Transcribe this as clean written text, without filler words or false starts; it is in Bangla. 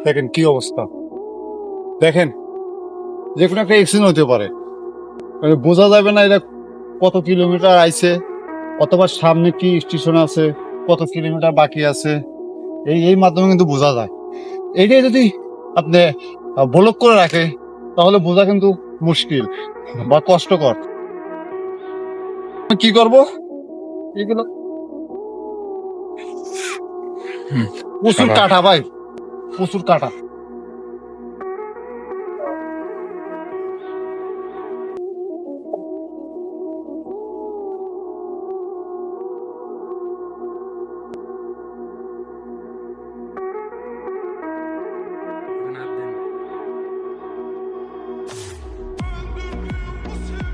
দেখেন কি অবস্থা, দেখেন যে কোনো একটা অ্যাক্সিডেন্ট হতে পারে, মানে বোঝা যাবে না এটা কত কিলোমিটার আইছে, অথবা সামনে কি স্টেশন আছে, কত কিলোমিটার বাকি আছে, এই মাধ্যমে কিন্তু বোঝা যায়। এইটাই যদি আপনি ব্লক করে রাখে তাহলে বোঝা কিন্তু মুশকিল বা কষ্টকর। কি করব এগুলো, প্রচুর কাটা ভাই, প্রচুর কাটা।